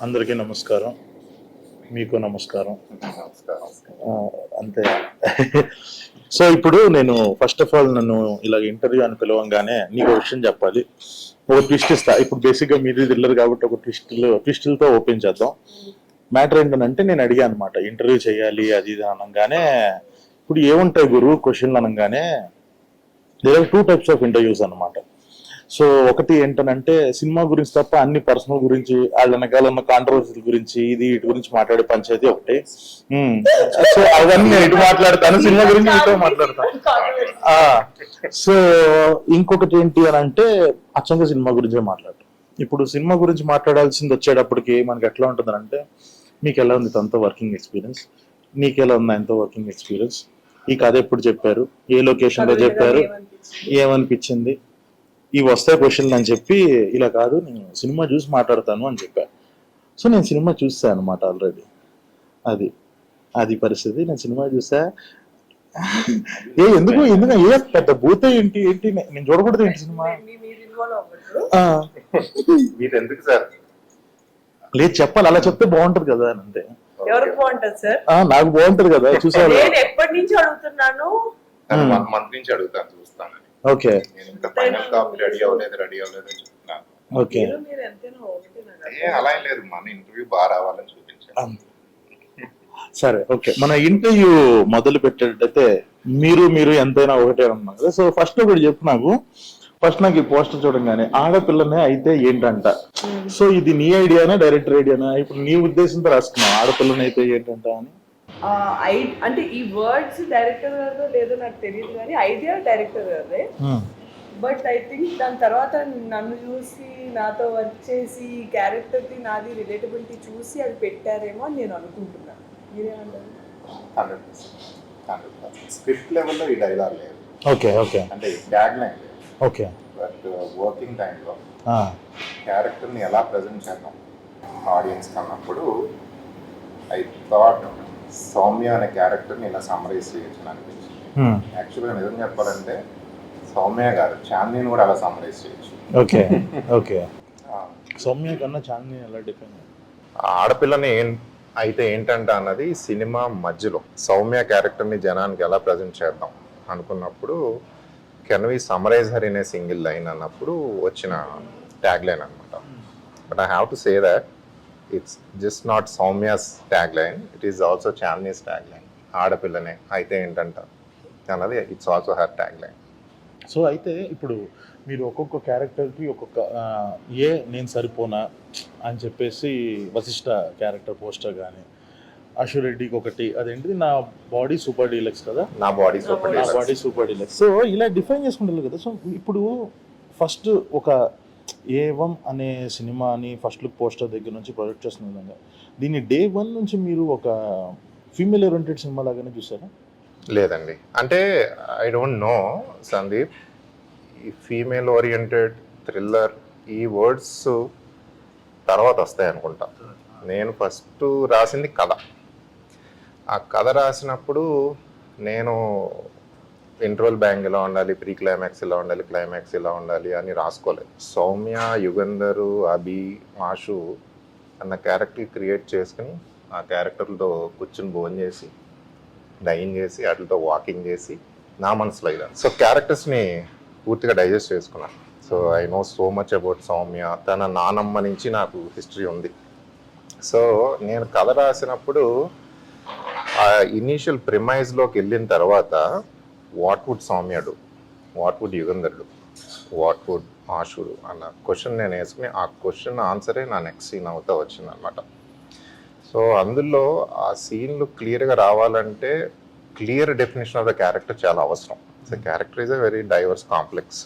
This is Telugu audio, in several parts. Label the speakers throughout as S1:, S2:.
S1: అందరికీ నమస్కారం. మీకు నమస్కారం. అంతే. సో ఇప్పుడు నేను ఫస్ట్ ఆఫ్ ఆల్ నన్ను ఇలా ఇంటర్వ్యూ అని పిలవంగానే నీకు ఒక విషయం చెప్పాలి. ఒక ట్విస్ట్ ఇస్తా. ఇప్పుడు బేసిక్గా మీరు థ్రిల్లర్ కాబట్టి ఒక ట్విస్టులతో ఓపెన్ చేద్దాం. మ్యాటర్ ఏంటంటే నేను అడిగాను అనమాట, ఇంటర్వ్యూ చేయాలి అది ఇది అనగానే, ఇప్పుడు ఏముంటాయి గురు క్వశ్చన్లు అనగానే, there are 2 types of interviews అనమాట. సో ఒకటి ఏంటనంటే సినిమా గురించి తప్ప అన్ని పర్సనల్ గురించి, వాళ్ళ వెనకాల ఉన్న కాంట్రవర్సీల గురించి, వీటి గురించి మాట్లాడే పంచాయతీ ఒకటి. సో అవన్నీ నేను ఇటు మాట్లాడతాను, సినిమా గురించి ఇటు మాట్లాడతాను. సో ఇంకొకటి ఏంటి అని అంటే అచ్చంగా సినిమా గురించే మాట్లాడతాం. ఇప్పుడు సినిమా గురించి మాట్లాడాల్సింది వచ్చేటప్పటికి మనకి ఎట్లా ఉంటుందంటే, మీకు ఎలా ఉంది తనతో వర్కింగ్ ఎక్స్పీరియన్స్, నీకు ఎలా ఉంది ఆయనతో వర్కింగ్ ఎక్స్పీరియన్స్, ఈ కథ ఎప్పుడు చెప్పారు, ఏ లొకేషన్ లో చెప్పారు, ఏమనిపించింది, ఇవి వస్తాయి క్వశ్చన్లు అని చెప్పి, ఇలా కాదు నేను సినిమా చూసి మాట్లాడతాను అని చెప్పాను. సో నేను సినిమా చూసాను అనమాట ఆల్రెడీ. అది అది పరిస్థితి. నేను సినిమా చూసా. ఎందుకు ఎందుకు ఏ పెద్ద భూత ఏంటి ఏంటి నేను చూడకూడదు ఏంటి సినిమా?
S2: ఎందుకు సార్?
S1: లేదు చెప్పాలి, అలా చెప్తే బాగుంటది కదా అని. అంతే.
S3: ఎవరికి బాగుంటది సార్?
S1: నాకు బాగుంటది కదా. చూసాను.
S3: నేను ఎప్పటి నుంచి అడుగుతున్నాను,
S2: 1 month నుంచి అడుగుతాను, చూస్తాను.
S1: ఓకే.
S2: నేను ఇంకా ఫైనల్ కాపీ రెడీ అవ్వలేదు అని చెప్తున్నాను.
S1: ఓకే.
S3: మీరు ఎంతైనా ఒకటేనా?
S2: అలా ఏం లేదు, మన ఇంటర్వ్యూ బాగా రావాలని చూపించాను.
S1: సరే ఓకే. మన ఇంటర్వ్యూ మొదలు పెట్టేటైతే మీరు ఎంతైనా ఒకటే అన్నాం కదా. సో ఫస్ట్ ఒకటి చెప్పు నాకు. ఫస్ట్ నాకు ఈ పోస్టర్ చూడంగానే ఆడపిల్లనే అయితే ఏంటంట. సో ఇది నీ ఐడియానా డైరెక్టర్ ఐడియానా? ఇప్పుడు నీ ఉద్దేశంతో రాసుకున్నావు ఆడపిల్లనే అయితే ఏంటంట అని.
S3: అంటే ఈ వర్డ్స్ డైరెక్టర్ గారిదో లేదో నాకు తెలియదు, కానీ ఐడియా డైరెక్టర్ గారిదే. బట్ ఐ థింక్ దాని తర్వాత నన్ను చూసి, నాతో వర్క్ చేసి, క్యారెక్టర్ కి నాది రిలేటబిలిటీ చూసి అది పెట్టారేమో అని నేను అనుకుంటున్నాను. మీరేమంటారు?
S2: 100% స్క్రిప్ట్ లెవెల్లో ఈ డైలాగ్ లేదు.
S1: Okay okay.
S2: అంటే ట్యాగ్ లైన్ లేదు.
S1: ఓకే.
S2: బట్ వర్కింగ్ టైంలో క్యారెక్టర్ని ఎలా ప్రజెంట్ చేద్దాం ఆడియన్స్ అన్నప్పుడు ఐ థాట్ సౌమ్య అనే క్యారెక్టర్ని ఇలా సమ్మరైజ్ చేయొచ్చు అని అనిపించింది. యాక్చువల్గా నిజం చెప్పాలంటే సౌమ్య గారు చాందిని కూడా అలా సమ్మరైజ్ చేయొచ్చు.
S1: Okay okay. సౌమ్య కన్నా చాందిని ఎలా డిఫైన్?
S2: ఆడపిల్లని అయితే ఏంటంటే అన్నది సినిమా మధ్యలో సౌమ్య క్యారెక్టర్ని జనానికి ఎలా ప్రజెంట్ చేద్దాం అనుకున్నప్పుడు can we summarize her in a single line అన్నప్పుడు వచ్చిన ట్యాగ్ లైన్ అనమాట. But I have to say that it's just not Soumya's tag line, it is also Chandini's tag line. ఆడపిల్లనే అయితే ఏంటంట అన్నది it's also her tag line.
S1: So అయితే ఇప్పుడు మీరు ఒక్కొక్క క్యారెక్టర్కి ఒక్కొక్క నేను సరిపోనా అని చెప్పేసి వశిష్ఠ క్యారెక్టర్ పోస్టర్ కానీ, అశు రెడ్డికి ఒకటి అదేంటిది నా బాడీ సూపర్ డీలక్స్ కదా,
S2: నా బాడీ
S1: సూపర్ డీలక్స్. సో ఇలా డిఫైన్ చేసుకుంటారు కదా. సో ఇప్పుడు ఫస్ట్ ఒక ఏవం అనే సినిమాని ఫస్ట్ లుక్ పోస్టర్ దగ్గర నుంచి ప్రొజెక్ట్ చేస్తున్న విధంగా దీన్ని డే 1 నుంచి మీరు ఒక ఫీమేల్ ఓరియంటెడ్ సినిమా లాగానే చూసారా?
S2: లేదండి, అంటే ఐ డోంట్ నో సందీప్, ఈ ఫీమేల్ ఓరియంటెడ్ థ్రిల్లర్ ఈ వర్డ్స్ తర్వాత వస్తాయి అనుకుంటా. నేను ఫస్ట్ రాసింది కథ. ఆ కథ రాసినప్పుడు నేను ఇంటర్వల్ బ్యాంగ్ ఇలా ఉండాలి, ప్రీ క్లైమాక్స్ ఇలా ఉండాలి, క్లైమాక్స్ ఇలా ఉండాలి అని రాసుకోలేదు. సౌమ్య, యుగంధరు, అభి, ఆషు అన్న క్యారెక్టర్ క్రియేట్ చేసుకుని ఆ క్యారెక్టర్లతో కూర్చుని భోజనం చేసి, డైన్ చేసి, వాటితో వాకింగ్ చేసి నా మనసులో ఇలా సో క్యారెక్టర్స్ని పూర్తిగా డైజెస్ట్ చేసుకున్నాను. So I know so much about Soumya. తన నానమ్మ నుంచి నాకు హిస్టరీ ఉంది. సో నేను కథ రాసినప్పుడు ఆ ఇనీషియల్ ప్రిమైజ్లోకి వెళ్ళిన తర్వాత what would Soumya do, what would Yugandhar do, what would ఆషుడు అన్న క్వశ్చన్ నేను వేసుకుని ఆ క్వశ్చన్ ఆన్సరే నా నెక్స్ట్ సీన్ అవుతా వచ్చింది అనమాట. సో అందులో ఆ సీన్లు క్లియర్గా రావాలంటే clear definition of the character చాలా అవసరం. So character is a very diverse complex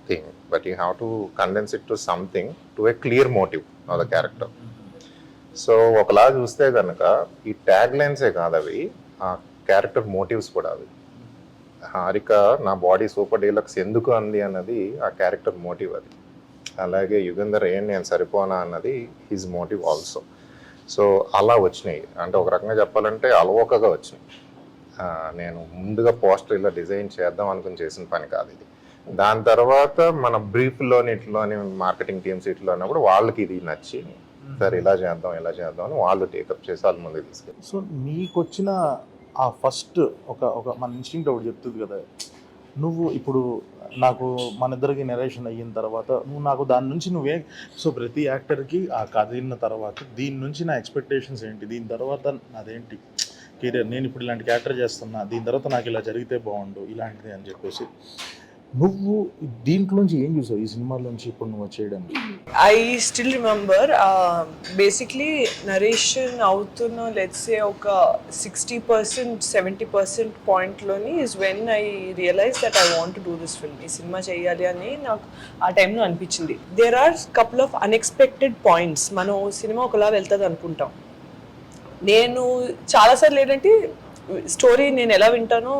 S2: thing, but you have to condense it to something to a clear motive of the character. So ఒకలా చూస్తే కనుక ఈ ట్యాగ్ లైన్సే కాదు అవి, ఆ క్యారెక్టర్ మోటివ్స్ కూడా అవి. హారిక నా బాడీ సూపర్ డీలక్స్ ఎందుకు అంది అన్నది ఆ క్యారెక్టర్ మోటివ్ అది. అలాగే యుగంధర్ నేను సరిపోనా అన్నది హిజ్ మోటివ్ ఆల్సో. సో అలా వచ్చినాయి. అంటే ఒక రకంగా చెప్పాలంటే అలవోకగా వచ్చినాయి. నేను ముందుగా పోస్టర్ ఇలా డిజైన్ చేద్దాం అనుకుని చేసిన పని కాదు ఇది. దాని తర్వాత మన బ్రీఫ్లోని ఇట్లోని మార్కెటింగ్ టీమ్స్ ఇట్లో అన్నప్పుడు వాళ్ళకి ఇది నచ్చి సరే ఇలా చేద్దాం అని వాళ్ళు టేకప్ చేసి వాళ్ళ ముందుకు తీసుకెళ్ళి.
S1: సో నీకు వచ్చిన ఆ ఫస్ట్ ఒక మన ఇన్స్టింక్ట్ ఒకటి చెప్తుంది కదా, నువ్వు ఇప్పుడు నాకు మన ఇద్దరికి నెరేషన్ అయిన తర్వాత నువ్వు నాకు దాని నుంచి నువ్వే, సో ప్రతి యాక్టర్కి ఆ కథ విన్న తర్వాత దీని నుంచి నా ఎక్స్పెక్టేషన్స్ ఏంటి, దీని తర్వాత నాదేంటి కెరియర్, నేను ఇప్పుడు ఇలాంటి క్యారెక్టర్ చేస్తున్నా, దీని తర్వాత నాకు ఇలా జరిగితే బాగుండు ఇలాంటిది అని చెప్పేసి నువ్వు దీంట్లోంచి ఏం చూసావు ఈ సినిమాలోంచి ఇప్పుడు నువ్వు చేయడానికి?
S3: I still remember basically narration అవుతున్న లెట్స్ సే ఒక 60% 70% పాయింట్లోని is when I realise that I want to do this film. ఈ సినిమా చేయాలి అని నాకు ఆ టైంలో అనిపించింది. There are couple of unexpected points. మనం సినిమా ఒకలా వెళ్తుంది అనుకుంటాం. నేను చాలాసార్లు ఏంటంటే స్టోరీ నేను ఎలా వింటానో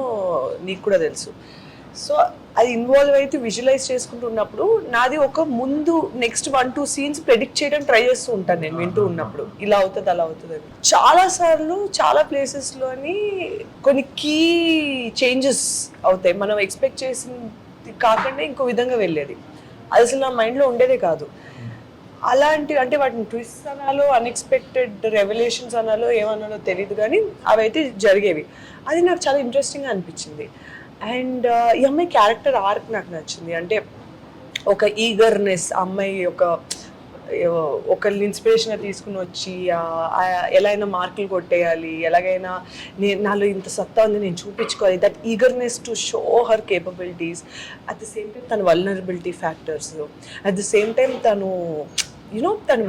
S3: నీకు కూడా తెలుసు. సో అది ఇన్వాల్వ్ అయితే విజువలైజ్ చేసుకుంటున్నప్పుడు నాది ఒక ముందు నెక్స్ట్ 1-2 సీన్స్ ప్రెడిక్ట్ చేయడం ట్రై చేస్తూ ఉంటాను నేను వింటూ ఉన్నప్పుడు, ఇలా అవుతుంది అలా అవుతుంది అని. చాలాసార్లు చాలా ప్లేసెస్లోని కొన్ని కీ చేంజెస్ అవుతాయి, మనం ఎక్స్పెక్ట్ చేసింది కాకుండా ఇంకో విధంగా వెళ్ళేది. అది అసలు నా మైండ్లో ఉండేదే కాదు. అలాంటి అంటే వాటిని ట్విస్ట్ అనాలో అన్ఎక్స్పెక్టెడ్ రెవల్యూషన్స్ అనాలో ఏమన్నాలో తెలియదు, కానీ అవి అయితే జరిగేవి. అది నాకు చాలా ఇంట్రెస్టింగ్గా అనిపించింది. అండ్ ఈ అమ్మాయి క్యారెక్టర్ ఆర్క్ నాకు నచ్చింది. అంటే ఒక ఈగర్నెస్, అమ్మాయి ఒకళ్ళని ఇన్స్పిరేషన్గా తీసుకుని వచ్చి ఎలా అయినా మార్కులు కొట్టేయాలి, ఎలాగైనా నాలో ఇంత సత్తా ఉంది నేను చూపించుకోవాలి, that eagerness to show her capabilities. At the same time తన vulnerability factors, at the same time తను తను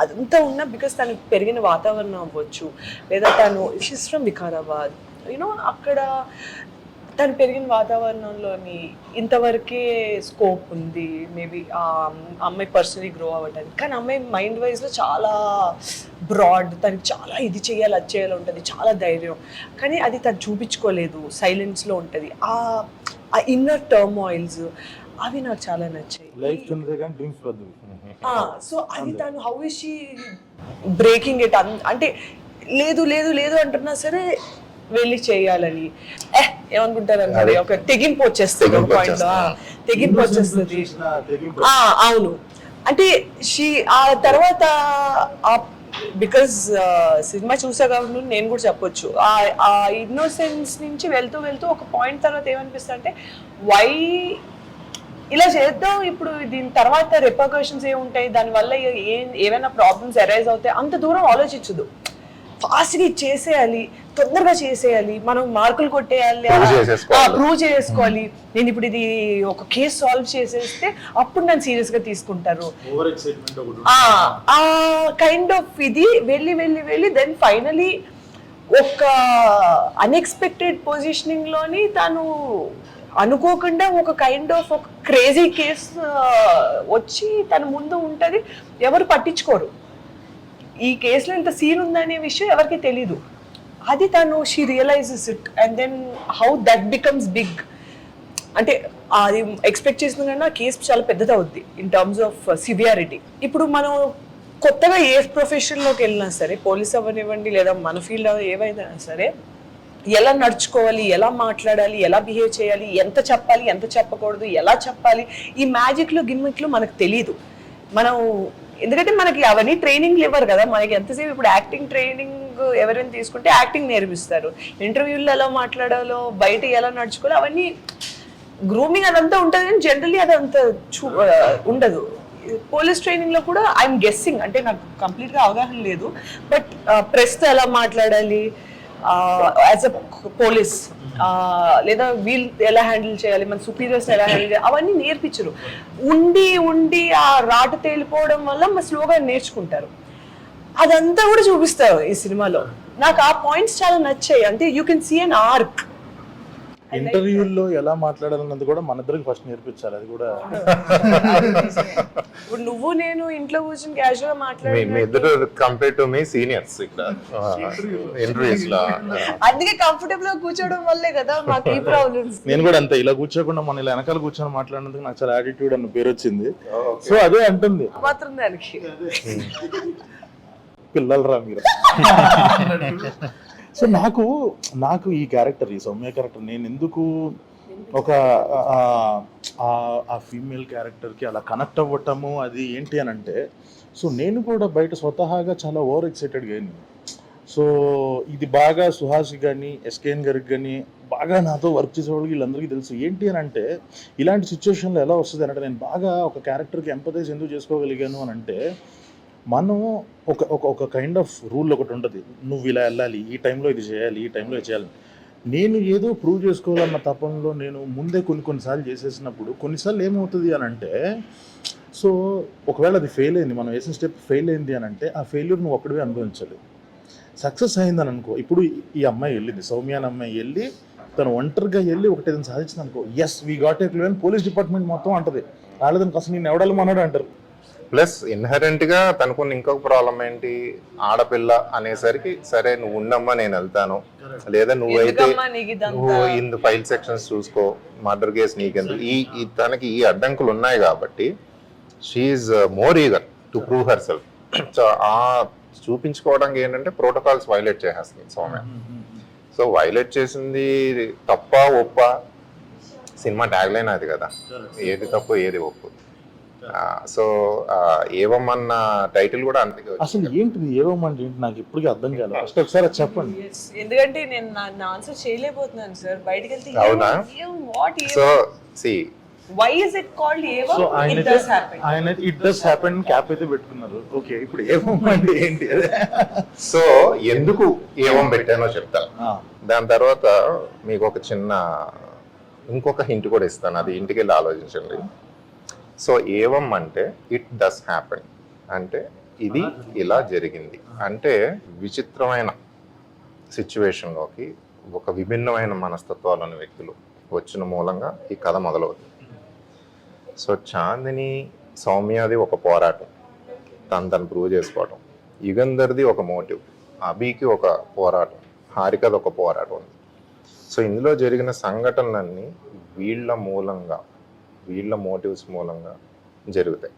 S3: అదంతా ఉన్నా బికాస్ తను పెరిగిన వాతావరణం అవ్వచ్చు, లేదా తను షీస్ ఫ్రమ్ వికారాబాద్, అక్కడ తను పెరిగిన వాతావరణంలోని ఇంతవరకే స్కోప్ ఉంది మేబీ ఆ అమ్మాయి పర్సనలీ గ్రో అవ్వడానికి. కానీ అమ్మాయి మైండ్ వైజ్లో చాలా బ్రాడ్, తనకి చాలా ఇది చేయాలి అది చేయాలి ఉంటుంది, చాలా ధైర్యం, కానీ అది తను చూపించుకోలేదు, సైలెన్స్లో ఉంటుంది. ఆ ఇన్నర్ టర్మాయిల్స్ అవి నాకు చాలా నచ్చాయి. సో అది తను how is she breaking it, అంటే లేదు లేదు లేదు అంటున్నా సరే వెళ్ళి చేయాలని ఏమనుకుంటారు అంటే ఒక తెగింపు వచ్చేస్తుంది, ఒక పాయింట్ తెగింపు వచ్చేస్తుంది. అవును, అంటే ఆ తర్వాత బికాజ్ సినిమా చూసా కాబట్టి నేను కూడా చెప్పొచ్చు, ఆ ఇన్నోసెన్స్ నుంచి వెళ్తూ వెళ్తూ ఒక పాయింట్ తర్వాత ఏమనిపిస్తుంది అంటే వై ఇలా చేద్దాం, ఇప్పుడు దీని తర్వాత రిపర్కషన్స్ ఏముంటాయి, దానివల్ల ఏమైనా ప్రాబ్లమ్స్ అరైజ్ అవుతాయి, అంత దూరం ఆలోచించదు. ఫాస్ట్గా చేసేయాలి, తొందరగా చేసేయాలి, మనం మార్కులు కొట్టేయాలి, ప్రూవ్ చేసుకోవాలి. నేను ఇప్పుడు ఇది ఒక కేసు సాల్వ్ చేసేస్తే అప్పుడు నన్ను సీరియస్గా తీసుకుంటారు. ఆ కైండ్ ఆఫ్ ఇది వెళ్ళి వెళ్ళి వెళ్ళి దెన్ ఫైనలీ ఒక అన్ఎక్స్పెక్టెడ్ పొజిషనింగ్లోని తను అనుకోకుండా ఒక కైండ్ ఆఫ్ ఒక క్రేజీ కేసు వచ్చి తన ముందు ఉంటుంది, ఎవరు పట్టించుకోరు. ఈ కేసులో ఇంత సీన్ ఉందనే విషయం ఎవరికి తెలీదు. అది తను she realises it and then how that becomes big. అంటే అది ఎక్స్పెక్ట్ చేసిన కన్నా కేసు చాలా పెద్దది అవుద్ది ఇన్ టర్మ్స్ ఆఫ్ సివియారిటీ. ఇప్పుడు మనం కొత్తగా ఏ ప్రొఫెషన్లోకి వెళ్ళినా సరే, పోలీస్ అవ్వనివ్వండి లేదా మన ఫీల్డ్ ఏవైనా సరే, ఎలా నడుచుకోవాలి, ఎలా మాట్లాడాలి, ఎలా బిహేవ్ చేయాలి, ఎంత చెప్పాలి ఎంత చెప్పకూడదు, ఎలా చెప్పాలి, ఈ మ్యాజిక్లు గిమ్మిక్లు మనకు తెలీదు. మనం ఎందుకంటే మనకి అవన్నీ ట్రైనింగ్లు ఇవ్వరు కదా. మనకి ఎంతసేపు ఇప్పుడు యాక్టింగ్ ట్రైనింగ్ ఎవరైనా తీసుకుంటే యాక్టింగ్ నేర్పిస్తారు, ఇంటర్వ్యూల్లో ఎలా మాట్లాడాలో, బయట ఎలా నడుచుకోవాలో అవన్నీ గ్రూమింగ్ అదంతా ఉంటుంది, కానీ జనరల్లీ అదంతా ఉండదు. పోలీస్ ట్రైనింగ్లో కూడా ఐఎమ్ గెస్సింగ్, అంటే నాకు కంప్లీట్గా అవగాహన లేదు, బట్ ప్రెస్తో ఎలా మాట్లాడాలి యాజ్ అ పోలీస్, లేదా వీల్ ఎలా హ్యాండిల్ చేయాలి, మన సుపీరియర్స్ ఎలా హ్యాండిల్ చేయాలి, అవన్నీ నేర్పించరు. ఉండి ఉండి ఆ రాటు తేలిపోవడం వల్ల స్లోగా నేర్చుకుంటారు. అదంతా కూడా చూపిస్తారు ఈ సినిమాలో. నాకు ఆ పాయింట్స్ చాలా నచ్చాయి. అంటే you can see an arc.
S1: ఇంటర్వ్యూల్లో ఎలా మాట్లాడాలన్నది కూడా మన ఇద్దరికి ఫస్ట్ నేర్పించాలి. అది కూడా
S3: ఇప్పుడు నువ్వు నేను ఇంట్లో కూర్చొని క్యాజువల్ గా మాట్లాడి
S2: కంపేర్ టు మీ సీనియర్స్ ఇక్కడ ఇంటర్వ్యూస్ లో,
S3: అందుకే కంఫర్టబుల్ గా కూర్చోవడం వల్లే కదా మాకు ఈ ప్రాబ్లమ్స్.
S1: నేను కూడా అంతే, ఇలా కూర్చోకుండా మన ఇలా వెనకాల కూర్చొని మాట్లాడినందుకు నాకు చాలా యాటిట్యూడ్ అన్న పేరు వచ్చింది. సో అదే అంటుంది
S3: మాత్రం దానికి
S1: పిల్లలు రా మీరు. సో నాకు ఈ క్యారెక్టర్, ఈ సౌమ్య క్యారెక్టర్ నేను ఎందుకు ఒక ఆ ఫీమేల్ క్యారెక్టర్కి అలా కనెక్ట్ అవ్వటము అది ఏంటి అని అంటే, సో నేను కూడా బయట స్వతహాగా చాలా ఓవర్ ఎక్సైటెడ్గా అయింది. సో ఇది బాగా సుహాసి కానీ ఎస్కేఎన్ గారికి కానీ బాగా నాతో వర్క్ చేసేవాళ్ళకి వీళ్ళందరికీ తెలుసు. ఏంటి అని అంటే ఇలాంటి సిచ్యువేషన్లో ఎలా వస్తుంది అంటే, నేను బాగా ఒక క్యారెక్టర్కి ఎంపథైజ్ ఎందుకు చేసుకోగలిగాను అని అంటే, మనం ఒక ఒక ఒక కైండ్ ఆఫ్ రూల్ ఒకటి ఉంటుంది. నువ్వు ఇలా వెళ్ళాలి, ఈ టైంలో ఇది చేయాలి, ఈ టైంలో ఇది చేయాలి. నేను ఏదో ప్రూవ్ చేసుకోవాలన్న తపంలో నేను ముందే కొన్నిసార్లు చేసేసినప్పుడు కొన్నిసార్లు ఏమవుతుంది అని అంటే, సో ఒకవేళ అది ఫెయిల్ అయింది, మనం వేసిన స్టెప్ ఫెయిల్ అయింది అని అంటే ఆ ఫెయిల్యూర్ నువ్వు ఒక్కడివే అనుభవించాలి. సక్సెస్ అయిందని అనుకో, ఇప్పుడు ఈ అమ్మాయి వెళ్ళింది, సౌమ్య అనే అమ్మాయి వెళ్ళి తను ఒంటరిగా వెళ్ళి ఒకటి ఏదైనా సాధించింది అనుకో, yes we got a clue అని పోలీస్ డిపార్ట్మెంట్ మొత్తం అంటది. వాళ్ళదని అసలు నేను ఎవడాలి మనడు అంటారు.
S2: ప్లస్ ఇన్హరెంట్ గా తనకున్న ఇంకొక ప్రాబ్లం ఏంటి, ఆడపిల్ల అనేసరికి సరే నువ్వు ఉండమ్మా నేను వెళ్తాను, లేదా నువ్వైతే నువ్వు ఇన్ ఫైల్ సెక్షన్స్ చూసుకో, మర్డర్ కేసు నీకెందుకు, ఈ తనకి ఈ అడ్డంకులు ఉన్నాయి కాబట్టి she more eager to prove herself. So ఆ చూపించుకోవడానికి ఏంటంటే ప్రోటోకాల్స్ వైలేట్ చేసేస్తుంది సౌమ్య. సో వైలేట్ చేసింది తప్ప ఒప్ప, సినిమా ట్యాగ్ లైన్ అది కదా, ఏది తప్పు ఏది ఒప్పు. సో ఏవమ్మన్న టైటిల్ కూడా అంతే.
S1: అసలు ఏంటిది ఏవమ్మంటే ఏంటి నాకు ఇప్పటికీ అర్థం కాలేదు. ఫస్ట్ ఒకసారి అది చెప్పండి.
S3: ఎందుకంటే నేను నా ఆన్సర్ చేయలేకపోతున్నాను సార్. బయటికి వెళ్తే
S2: అవునా? So see
S3: why is it called ఏవం?
S1: So
S3: It does happen.
S1: ఆయన ఇట్ డస్ హ్యాపెన్ క్యాప్ అయితే పెట్టుకున్నారు. ఓకే, ఇప్పుడు ఏవమ్మంటే ఏంటి అదే.
S2: సో ఎందుకు ఏవం పెట్టానో చెప్తాను. దాని తర్వాత మీకు ఒక చిన్న ఇంకొక హింట్ కూడా ఇస్తాను, అది ఇంటికి వెళ్ళి ఆలోచించండి. సో ఏవం అంటే ఇట్ డస్ హ్యాపెన్ అంటే ఇది ఇలా జరిగింది అంటే విచిత్రమైన సిచ్యువేషన్లోకి ఒక విభిన్నమైన మనస్తత్వాలను వ్యక్తులు వచ్చిన మూలంగా ఈ కథ మొదలవుతుంది. సో చాందిని సౌమ్యది ఒక పోరాటం, తను ప్రూవ్ చేసుకోవటం, యుగంధర్ది ఒక మోటివ్, అభికి ఒక పోరాటం, హారికది ఒక పోరాటం ఉంది. సో ఇందులో జరిగిన సంఘటనలన్నీ వీళ్ళ మూలంగా, వీళ్ళ మోటివ్స్ మూలంగా జరుగుతాయి.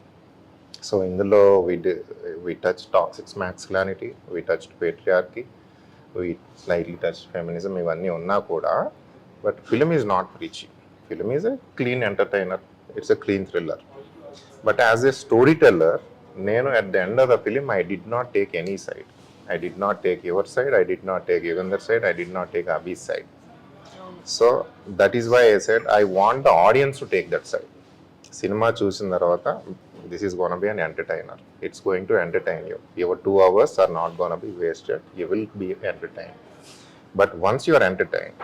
S2: సో ఇందులో we touch toxic masculinity, we touch patriarchy, we slightly touch feminism, ఇవన్నీ ఉన్నా కూడా but film is not preachy. Film is a clean entertainer, it's a clean thriller. But as a story teller నేను at the end of the film I did not take any side. I did not take your side, I did not take Yugandhar's side, I did not take Abhi's side. So that is why I said I want the audience to take that side. Cinema చూసిన తర్వాత this is going to be an entertainer. It's going to entertain you. Your 2 hours are not going to be wasted. You will be entertained. But once you are entertained,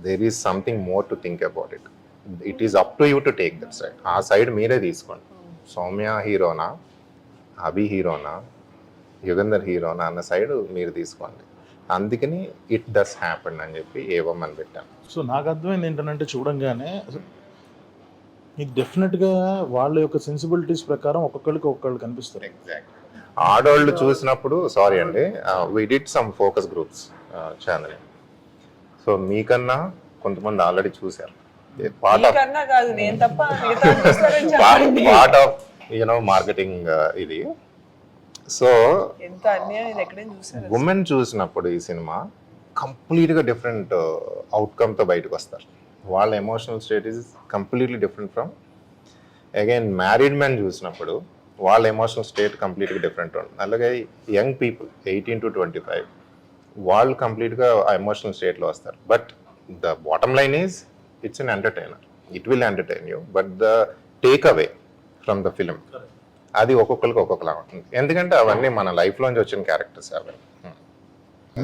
S2: there is something more to think about it. It is up to you to take that side. ఆ సైడ్ మీరే తీసుకోండి. సౌమ్య హీరోనా, అభి హీరోనా, యుగంధర్ హీరోనా అన్న సైడ్ మీరు తీసుకోండి. అందుకని ఇట్ డస్ హ్యాపెన్ అని చెప్పి ఏవం అని పెట్టాను.
S1: సో నాకు అర్థమైంది ఏంటంటే చూడంగానే మీకు డెఫినెట్గా వాళ్ళ యొక్క సెన్సిబిలిటీస్ ప్రకారం ఒక్కొక్కళ్ళు కనిపిస్తారు.
S2: ఎగ్జాక్ట్. ఆడవాళ్ళు చూసినప్పుడు సారీ అండి, we did some focus groups channel. So మీకన్నా కొంతమంది ఆల్రెడీ చూశారు. పార్ట్ ఆఫ్ యూనో మార్కెటింగ్ ఇది. సో ఉమెన్ చూసినప్పుడు ఈ సినిమా కంప్లీట్గా డిఫరెంట్ అవుట్కమ్తో బయటకు వస్తారు. వాళ్ళ emotional state is completely different from again married men చూసినప్పుడు వాళ్ళ ఎమోషనల్ స్టేట్ కంప్లీట్గా డిఫరెంట్ ఉంటుంది. అలాగే యంగ్ పీపుల్ 18 to 25 వాళ్ళు కంప్లీట్గా ఆ ఎమోషనల్ స్టేట్లో వస్తారు. But the bottom line is it's an entertainer. It will entertain you, but the take away from the film అది ఒక్కొక్కరికి ఒక్కొక్కలా ఉంటుంది. ఎందుకంటే అవన్నీ మన లైఫ్లోంచి వచ్చిన క్యారెక్టర్స్. అవి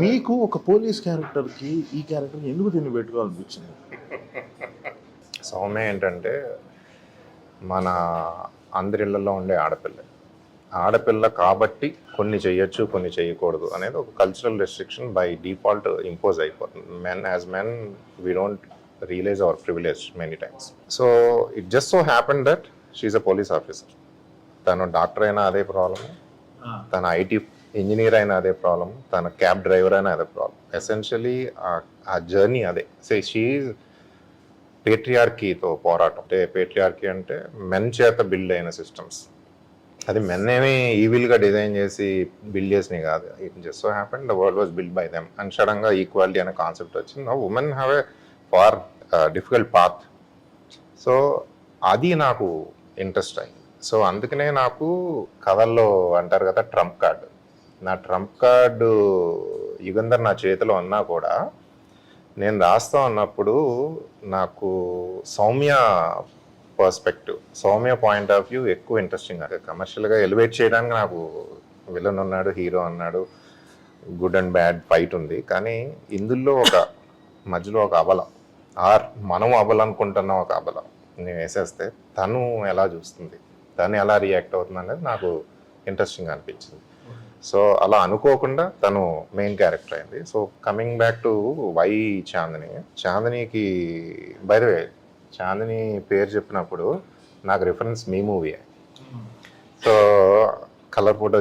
S1: మీకు ఒక పోలీస్ క్యారెక్టర్కి ఈ క్యారెక్టర్కి ఎందుకు దీన్ని పెట్టుకోవాలనిపించింది?
S2: సౌమ్య ఏంటంటే మన అందరిళ్లలో ఉండే ఆడపిల్ల కాబట్టి కొన్ని చేయొచ్చు కొన్ని చేయకూడదు అనేది ఒక cultural restriction by default impose అయిపోతుంది. Men we don't realise our privilege many times. So it just so happen that she a police officer. తను డాక్టర్ అయినా అదే ప్రాబ్లము, తన ఐటీ ఇంజనీర్ అయినా అదే ప్రాబ్లము, తన క్యాబ్ డ్రైవర్ అయినా అదే ప్రాబ్లం. ఎసెన్షియలీ ఆ జర్నీ అదే. సో షీఈ్ పేట్రియార్కీతో పోరాటం. అంటే పేట్రియార్కీ అంటే మెన్ చేత బిల్డ్ అయిన సిస్టమ్స్. అది మెన్ ఏమి ఈవిల్గా డిజైన్ చేసి బిల్డ్ చేసినవి కాదు. It just so happen the world was build by them. And సడన్గా ఈక్వాలిటీ అనే కాన్సెప్ట్ వచ్చింది. Now women have a far difficult path. So అది నాకు ఇంట్రెస్ట్ అయింది. సో అందుకనే నాకు కథల్లో అంటారు కదా ట్రంప్ కార్డు, నా ట్రంప్ కార్డు యుగంధర్ నా చేతిలో ఉన్నా కూడా నేను రాస్తా ఉన్నప్పుడు నాకు Soumya perspective, Soumya point of view ఎక్కువ ఇంట్రెస్టింగ్. కమర్షియల్గా ఎలివేట్ చేయడానికి నాకు విలన్ ఉన్నాడు, హీరో ఉన్నాడు, గుడ్ అండ్ బ్యాడ్ ఫైట్ ఉంది. కానీ ఇందులో ఒక మధ్యలో ఒక అబల, ఆర్ మనం అబల అనుకుంటున్నాం ఒక అబల నేను వేసేస్తే తను ఎలా చూస్తుంది, తను ఎలా రియాక్ట్ అవుతుంది అనేది నాకు ఇంట్రెస్టింగ్ అనిపించింది. సో అలా అనుకోకుండా తను మెయిన్ క్యారెక్టర్ అయింది. So coming back to why Chandini, చాందినికి బై ద వే చాందిని పేరు చెప్పినప్పుడు నాకు రిఫరెన్స్ మీ మూవీ. సో కలర్ ఫోటో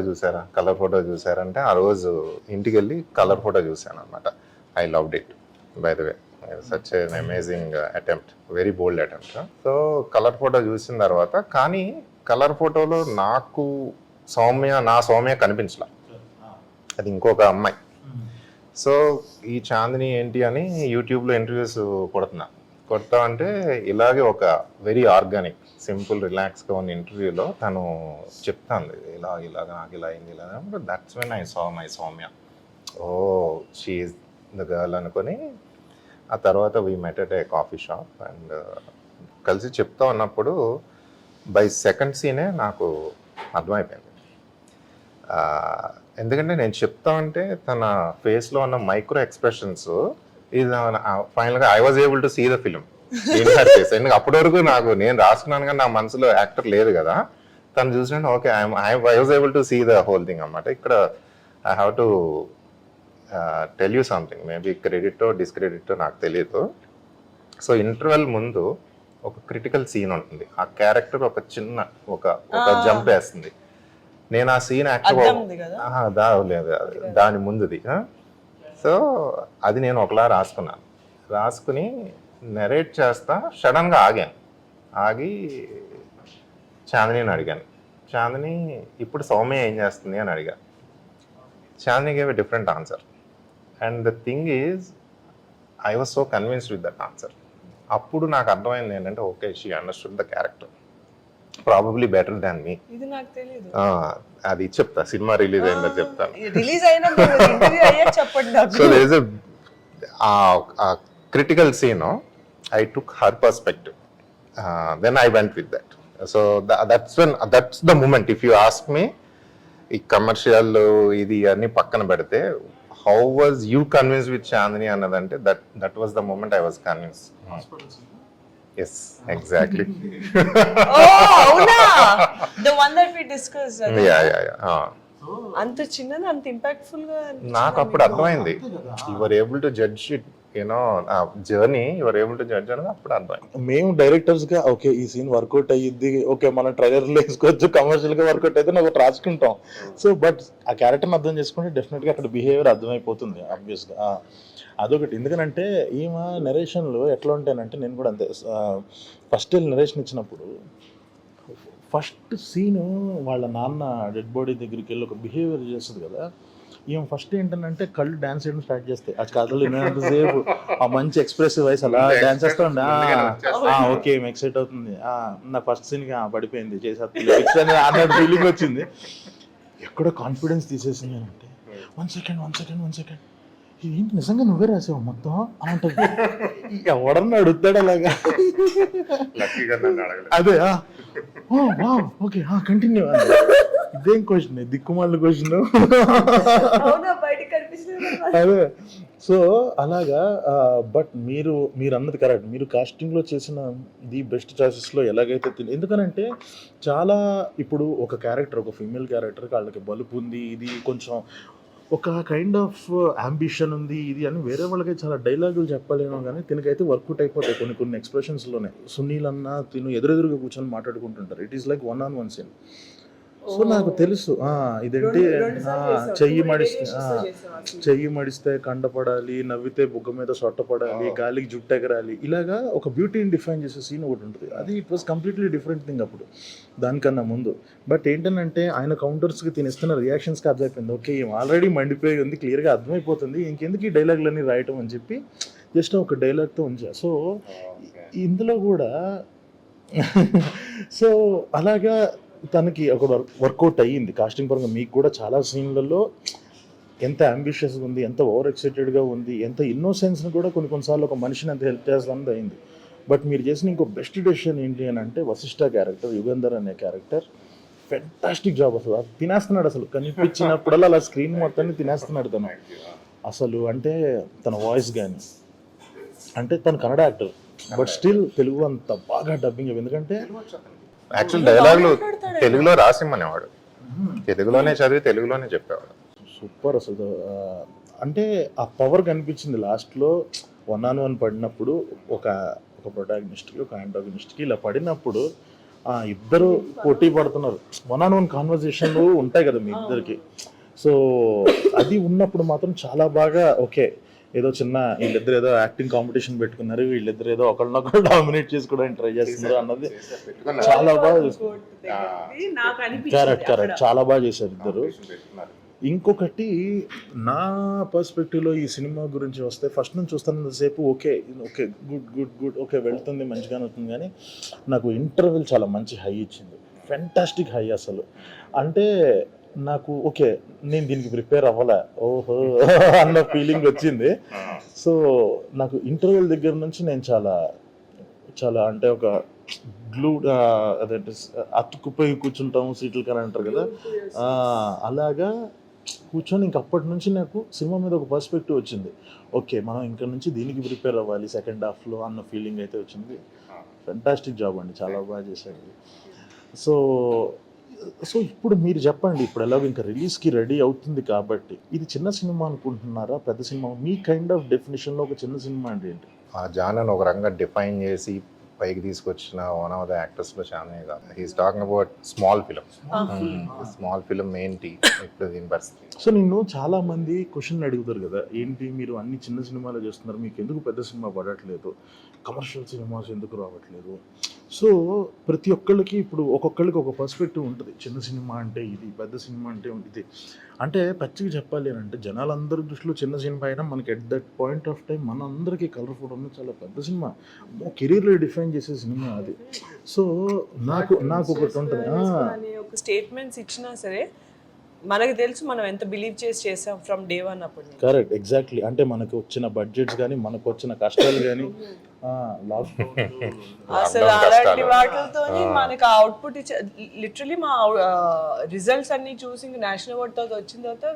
S2: చూసారంటే ఆ రోజు ఇంటికి వెళ్ళి కలర్ ఫోటో చూసాను అనమాట. I loved it by the way, such an amazing attempt, very bold attempt. So Colour Photo చూసిన తర్వాత, కానీ కలర్ ఫోటోలో నాకు నా సౌమ్య కనిపించలా, అది ఇంకొక అమ్మాయి. సో ఈ చాందిని ఏంటి అని యూట్యూబ్లో ఇంటర్వ్యూస్ కొడతా అంటే ఇలాగే ఒక వెరీ ఆర్గానిక్, సింపుల్, రిలాక్స్గా ఉన్న ఇంటర్వ్యూలో తను చెప్తాను ఇలాగ నాకు ఇలా అయింది ఇలా. That's when I saw my Soumya, oh she is the girl అనుకొని. ఆ తర్వాత we met at a coffee shop and కలిసి చెప్తా ఉన్నప్పుడు బై సెకండ్ సీనే నాకు అర్థమైపోయింది. ఎందుకంటే నేను చెప్తా ఉంటే తన ఫేస్లో ఉన్న మైక్రో ఎక్స్ప్రెషన్స్ ఇది ఫైనల్గా I was able to see the film in her face. ఎందుకంటే అప్పటి వరకు నేను రాసుకున్నాను కానీ నా మనసులో యాక్టర్ లేదు కదా. తను చూసినట్టు okay I was able to see the whole thing అన్నమాట. ఇక్కడ I have to tell you something, maybe క్రెడిటో డిస్క్రెడిటో నాకు తెలియదు. సో ఇంటర్వెల్ ముందు ఒక క్రిటికల్ సీన్ ఉంటుంది, ఆ క్యారెక్టర్ ఒక చిన్న ఒక జంప్ వేస్తుంది. నేను ఆ సీన్ దాని ముందుది. సో అది నేను ఒకలా రాసుకుని నెరేట్ చేస్తా, సడన్గా ఆగి చాందిని అడిగాను, చాందిని ఇప్పుడు సౌమ్య ఏం చేస్తుంది అని అడిగా. Chandini gave a different answer and the thing is I was so convinced with that answer. అప్పుడు నాకు అర్థమైంది ఏంటంటే okay, she understood the character probably better than me.
S3: ఇది నాకు తెలియదు,
S2: అది చెప్తా, సినిమా రిలీజ్ అయిందో చెప్తాను.
S3: రిలీజ్ అయినా ఇంటర్వ్యూ అయ్యాక చెప్పండి నాకు.
S2: So there is a critical scene, no? I took her perspective, then I went with that. So that's the moment. If you ask me, ఈ కమర్షియల్ ఇది అన్ని పక్కన పెడితే how was you convinced with Chandini అన్నదంటే that was the moment I was convinced. Yes, exactly.
S3: అవునా, the one that we discussed.
S2: Yeah.
S3: అంత చిన్నది అంత ఇంపాక్ట్ఫుల్ గా
S2: నాకు అప్పుడు అర్థమైంది. You were able to judge it, journey you were able to judge అనేది అప్పుడు అర్థమైంది.
S1: మేము డైరెక్టర్స్ గా ఓకే ఈ సీన్ వర్కౌట్ అయ్యిద్ది, ఓకే మన ట్రైలర్ లో వేసుకోవచ్చు, కమర్షియల్ గా వర్కౌట్ అయితే ఒకటి రాసుకుంటాం. సో బట్ ఆ క్యారెక్టర్ని అర్థం చేసుకుంటే డెఫినెట్ గా అక్కడ బిహేవియర్ అర్థమైపోతుంది ఆబ్వియస్ గా. అదొకటి. ఎందుకనంటే ఈమె నెరేషన్లో ఎట్లా ఉంటానంటే, నేను కూడా అంతే, ఫస్ట్ నెరేషన్ ఇచ్చినప్పుడు ఫస్ట్ సీను వాళ్ళ నాన్న డెడ్ బాడీ దగ్గరికి వెళ్ళి ఒక బిహేవియర్ చేస్తుంది కదా, ఈమె ఫస్ట్ ఏంటంటే కళ్ళు డాన్స్ చేయడం స్టార్ట్ చేస్తాయి. ఆ కథలు వినేంతసేపు ఆ మంచి ఎక్స్ప్రెసివ్ వాయిస్ అలా డాన్స్ చేస్తా ఉండే, ఓకే ఏం ఎక్సైట్ అవుతుంది, నా ఫస్ట్ సీన్కి పడిపోయింది చేసేస్తుంది అన్నట్టు ఫీలింగ్ వచ్చింది. ఎక్కడో కాన్ఫిడెన్స్ తీసేసింది అంటే, వన్ సెకండ్ ఏంటి నిజంగా నువ్వే రాసావు మొత్తం అని అంటుంది. ఎవడన్నా అడుగుతాడు అలాగా. అదే ఓకే కంటిన్యూ. ఇదేం క్వశ్చన్, దిక్కుమాల క్వశ్చన్. అదే. సో అలాగా. బట్ మీరు అన్నది కరెక్ట్. మీరు కాస్టింగ్ లో చేసిన ది బెస్ట్ చాయిసెస్ లో ఎలాగైతే ఎందుకనంటే చాలా ఇప్పుడు ఒక క్యారెక్టర్, ఒక ఫీమేల్ క్యారెక్టర్ వాళ్ళకి బలుపు ఉంది, ఇది కొంచెం ఒక కైండ్ ఆఫ్ అంబిషన్ ఉంది ఇది అని వేరే వాళ్ళకి చాలా డైలాగులు చెప్పలేము, కానీ తినకైతే వర్కౌట్ అయిపోతాయి కొన్ని ఎక్స్ప్రెషన్స్లోనే. సునీల్ అన్న తిను ఎదురెదురుగా కూర్చొని మాట్లాడుకుంటుంటారు. It is like 1-on-1 scene. So నాకు తెలుసు ఇదేంటి, చెయ్యి మడిస్తే కండపడాలి, నవ్వితే బుగ్గ మీద సొట్టపడాలి, గాలికి జుట్టు ఎగరాలి, ఇలాగా ఒక బ్యూటీని డిఫైన్ చేసే సీన్ ఒకటి ఉంటుంది. అది it was completely different thing అప్పుడు దానికన్నా ముందు. బట్ ఏంటంటే ఆయన కౌంటర్స్కి తినిస్తున్న రియాక్షన్స్కి అర్థమైపోయింది, ఓకే ఆల్రెడీ మండిపోయి ఉంది, క్లియర్గా అర్థమైపోతుంది, ఇంకెందుకు ఈ డైలాగులన్నీ రాయటం అని చెప్పి జస్ట్ ఒక డైలాగ్తో ఉంచా. సో ఇందులో కూడా సో అలాగా తనకి ఒక వర్కౌట్ అయ్యింది కాస్టింగ్ పరంగా. మీకు కూడా చాలా సీన్లలో ఎంత అంబిషియస్గా ఉంది, ఎంత ఓవర్ ఎక్సైటెడ్గా ఉంది, ఎంత ఇన్నోసెన్స్ని కూడా కొన్నిసార్లు ఒక మనిషిని ఎంత హెల్ప్ చేస్తుంది అయింది. బట్ మీరు చేసిన ఇంకో బెస్ట్ డెసిషన్ ఏంటి అని అంటే వశిష్ఠ క్యారెక్టర్, యుగంధర్ అనే క్యారెక్టర్ ఫెంటాస్టిక్ జాబ్. అసలు అది తినేస్తున్నాడు, అసలు కనిపించినప్పుడల్లా అలా స్క్రీన్ మొత్తాన్ని తినేస్తున్నాడు తను అసలు. అంటే తన వాయిస్ కానీ, అంటే తను Kannada actor but still Telugu అంత బాగా డబ్బింగ్. ఎందుకంటే
S2: యాక్చువల్ డైలాగులు తెలుగులో రాసిమ్మనేవాడు, తెలుగులోనే చదివి తెలుగులోనే చెప్పేవాడు.
S1: సూపర్ అసలు. అంటే ఆ పవర్ కనిపించింది లాస్ట్లో 1-on-1 పడినప్పుడు, ఒక ప్రొటాగనిస్ట్కి ఒక యాంటాగనిస్ట్కి ఇలా పడినప్పుడు ఇద్దరు పోటీ పడుతున్నారు. 1-on-1 కాన్వర్జేషన్లు ఉంటాయి కదా మీ ఇద్దరికి. సో అది ఉన్నప్పుడు మాత్రం చాలా బాగా ఓకే, ఏదో చిన్న వీళ్ళిద్దరు ఏదో యాక్టింగ్ కాంపిటీషన్ పెట్టుకున్నారు, వీళ్ళిద్దరు ఏదో ఒకళ్ళనొకళ్ళు డామినేట్ చేసుకోవడానికి ట్రై చేస్తున్నారు అన్నది చాలా బాగా కరెక్ట్ చాలా బాగా చేశారు ఇద్దరు. ఇంకొకటి నా పర్స్పెక్టివ్లో ఈ సినిమా గురించి వస్తే, ఫస్ట్ నుంచి చూస్తున్నంతసేపు okay okay good good good okay వెళ్తుంది మంచిగానే అవుతుంది, కానీ నాకు ఇంటర్వెల్ చాలా మంచి హై ఇచ్చింది, ఫెంటాస్టిక్ హై అసలు. అంటే నాకు ఓకే నేను దీనికి ప్రిపేర్ అవ్వలే ఓహో అన్న ఫీలింగ్ వచ్చింది. సో నాకు ఇంటర్వెల్ దగ్గర నుంచి నేను చాలా చాలా అంటే ఒక గ్లూ అదేంటి అతుక్కుపోయి కూర్చుంటాము సీట్లు కానీ అంటారు కదా, అలాగా కూర్చొని ఇంకప్పటి నుంచి నాకు సినిమా మీద ఒక పర్స్పెక్టివ్ వచ్చింది. ఓకే మనం ఇక్కడ నుంచి దీనికి ప్రిపేర్ అవ్వాలి సెకండ్ హాఫ్లో అన్న ఫీలింగ్ అయితే వచ్చింది. ఫెంటాస్టిక్ జాబ్ అండి, చాలా బాగా చేశాడు. సో సో ఇప్పుడు మీరు చెప్పండి, ఇప్పుడు ఎలాగో ఇంకా రిలీజ్కి రెడీ అవుతుంది కాబట్టి ఇది చిన్న సినిమా అనుకుంటున్నారా పెద్ద సినిమా? మీ కైండ్ ఆఫ్ డెఫినేషన్లో ఒక చిన్న సినిమా అంటే ఏంటి?
S2: ఆ జానర్ ఒక రంగా డిఫైన్ చేసి పైకి తీసుకొచ్చిన వన్ ఆఫ్ ద యాక్టర్స్లో చానే కాదు. He's talking about small film. Small film ఏంటి ఇప్పుడు దీని పరిస్థితి?
S1: సో నిన్ను చాలా మంది క్వశ్చన్ అడుగుతారు కదా, ఏంటి మీరు అన్ని చిన్న సినిమాలు చేస్తున్నారు, మీకు ఎందుకు పెద్ద సినిమా పడట్లేదు, కమర్షియల్ సినిమాస్ ఎందుకు రావట్లేదు? సో ప్రతి ఒక్కళ్ళకి ఇప్పుడు ఒక్కొక్కళ్ళకి ఒక పర్స్పెక్టివ్ ఉంటుంది, చిన్న సినిమా అంటే ఇది, పెద్ద సినిమా అంటే ఇది. అంటే పచ్చిగా చెప్పాలి అని అంటే జనాలందరి దృష్టిలో చిన్న సినిమా అయినా మనకి at that point of time మన అందరికీ కలర్ఫుల్ ఉన్న చాలా పెద్ద సినిమా, కెరీర్లో డిఫైన్ చేసే సినిమా అది. సో నాకు ఒకటి ఉంటుంది,
S3: ఒక స్టేట్మెంట్స్ ఇచ్చినా సరే మనకు తెలుసు మనం ఎంత బిలీవ్ చేసాం ఫ్రమ్ డే వన్ అప్పుడు.
S1: Correct, exactly. అంటే మనకు వచ్చిన బడ్జెట్స్ కానీ మనకు వచ్చిన కష్టాలు కానీ
S3: అసలు అలాంటి వాటితో మనకు అవుట్పుట్ లిటరలీ మా రిజల్ట్స్ అన్ని చూసి నేషనల్ అవార్డ్తో వచ్చిన తర్వాత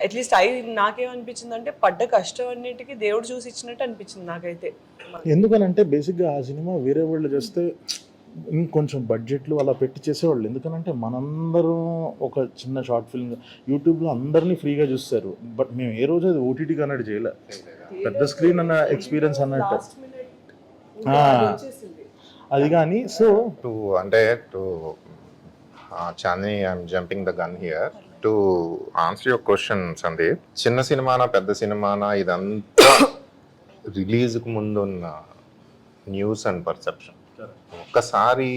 S3: అట్లీస్ట్ నాకేమనిపించింది అంటే పడ్డ కష్టం అన్నిటికీ దేవుడు చూసి ఇచ్చినట్టు అనిపించింది నాకైతే.
S1: ఎందుకనంటే బేసిక్గా ఆ సినిమా వేరే వాళ్ళు చేస్తే ఇంకొంచెం బడ్జెట్లు అలా పెట్టి చేసేవాళ్ళు. ఎందుకనంటే మనందరం ఒక చిన్న షార్ట్ ఫిల్మ్ యూట్యూబ్లో అందరినీ ఫ్రీగా చూస్తారు, బట్ మేము ఏ రోజు అది ఓటీటీకి అన్నట్టు చేయలే, పెద్ద స్క్రీన్ అన్న ఎక్స్పీరియన్స్ అన్నట్టు అది. కానీ so
S2: to Chandini I'm jumping the gun here to answer your question Sandeep. చిన్న సినిమానా పెద్ద సినిమానా ఇదంతా రిలీజ్కి ముందు ఉన్న న్యూస్ అండ్ పర్సెప్షన్. ఒక్కసారి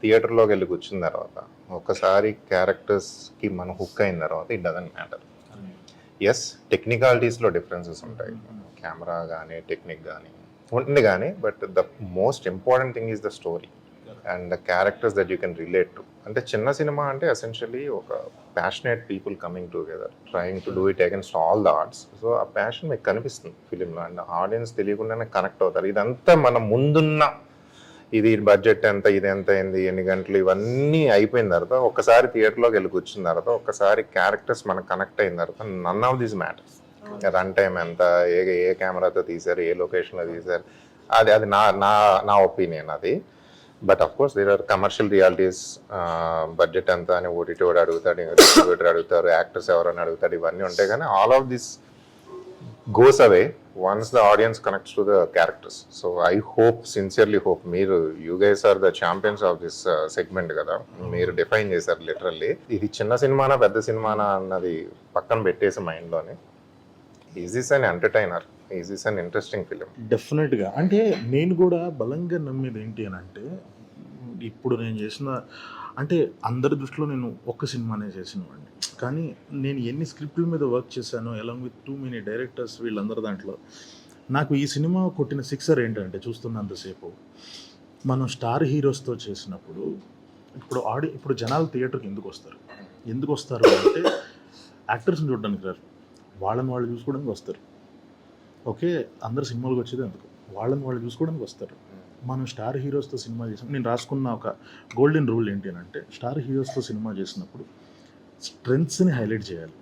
S2: థియేటర్లోకి వెళ్ళి కూర్చున్న తర్వాత, ఒక్కసారి క్యారెక్టర్స్కి మనం హుక్ అయిన తర్వాత ఇట్ డజంట్ మ్యాటర్. ఎస్ టెక్నికాలిటీస్లో డిఫరెన్సెస్ ఉంటాయి, కెమెరా కానీ టెక్నిక్ కానీ ఉంటుంది కానీ, but the most important thing is the story and the characters that you can relate to. అంటే చిన్న సినిమా అంటే ఎసెన్షియలీ ఒక passionate people coming together trying to do it against all the arts. So ఆ ప్యాషన్ మీకు కనిపిస్తుంది ఫిలింలో అండ్ ఆడియన్స్ తెలియకుండానే కనెక్ట్ అవుతారు. ఇదంతా మన ముందున్న ఇది బడ్జెట్ ఎంత, ఇది ఎంత అయింది, ఎన్ని గంటలు, ఇవన్నీ అయిపోయిన తర్వాత ఒక్కసారి థియేటర్లోకి వెళ్ళి కూర్చున్న తర్వాత, ఒక్కసారి క్యారెక్టర్స్ మనకు కనెక్ట్ అయిన తర్వాత none of these matters. Run time ఎంత, ఏ కెమెరాతో తీశారు, ఏ లొకేషన్లో తీశారు, అది నా ఒపీనియన్ అది. But of course there are commercial realities. Budget ఎంత అని ఓటీటీ వాడు అడుగుతాడు, డిస్ట్రిబ్యూటర్ అడుగుతారు, యాక్టర్స్ ఎవరని అడుగుతాడు, ఇవన్నీ ఉంటాయి. కానీ all of this goes away once the audience connects to the characters. So I hope, sincerely hope, you guys are the champions of this segment కదా, మీరు డిఫైన్ చేశారు లిటరల్లీ. ఇది చిన్న సినిమానా పెద్ద సినిమానా అన్నది పక్కన పెట్టేసి మైండ్లోనే, is this an entertainer, is this an interesting film?
S1: డెఫినెట్గా. అంటే నేను కూడా బలంగా నమ్మేది ఏంటి అని అంటే, ఇప్పుడు నేను చేసిన అంటే అందరి దృష్టిలో నేను ఒక్క సినిమానే చేసినవాడిని, కానీ నేను ఎన్ని స్క్రిప్ట్ల మీద వర్క్ చేశానో along with too many directors, వీళ్ళందరి దాంట్లో నాకు ఈ సినిమా కొట్టిన సిక్సర్ ఏంటంటే చూస్తున్నంతసేపు మనం స్టార్ హీరోస్తో చేసినప్పుడు ఇప్పుడు జనాలు థియేటర్కి ఎందుకు వస్తారు అంటే యాక్టర్స్ని చూడడానికి రారు, వాళ్ళని వాళ్ళు చూసుకోవడానికి వస్తారు. ఓకే, అందరు సినిమాలకు వచ్చేది ఎందుకు, వాళ్ళని వాళ్ళు చూసుకోవడానికి వస్తారు. మనం స్టార్ హీరోస్తో సినిమా చేసాం. నేను రాసుకున్న ఒక గోల్డెన్ రూల్ ఏంటి అని అంటే, స్టార్ హీరోస్తో సినిమా చేసినప్పుడు స్ట్రెంగ్త్స్ని హైలైట్ చేయాలి,